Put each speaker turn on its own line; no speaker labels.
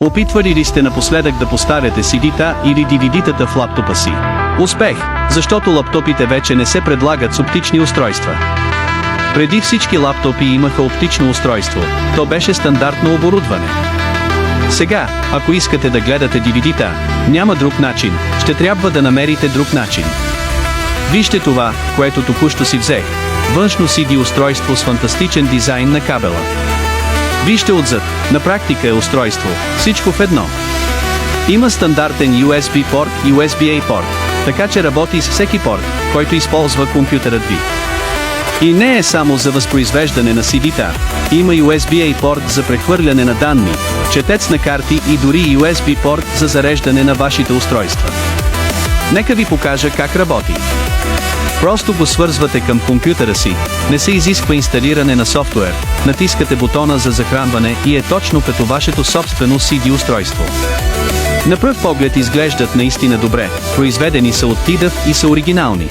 Опитвали ли сте напоследък да поставяте CD-та или DVD-тата в лаптопа си? Успех, защото лаптопите вече не се предлагат с оптични устройства. Преди всички лаптопи имаха оптично устройство, то беше стандартно оборудване. Сега, ако искате да гледате DVD-та, няма друг начин, ще трябва да намерите друг начин. Вижте това, което току-що си взех. Външно CD устройство с фантастичен дизайн на кабела. Вижте отзад, на практика е устройство, всичко в едно. Има стандартен USB порт и USB-A порт, така че работи с всеки порт, който използва компютърът ви. И не е само за възпроизвеждане на CD-та, има USB-A порт за прехвърляне на данни, четец на карти и дори USB порт за зареждане на вашите устройства. Нека ви покажа как работи. Просто го свързвате към компютъра си, не се изисква инсталиране на софтуер, натискате бутона за захранване и е точно като вашето собствено CD устройство. На пръв поглед изглеждат наистина добре, произведени са от TDF и са оригинални.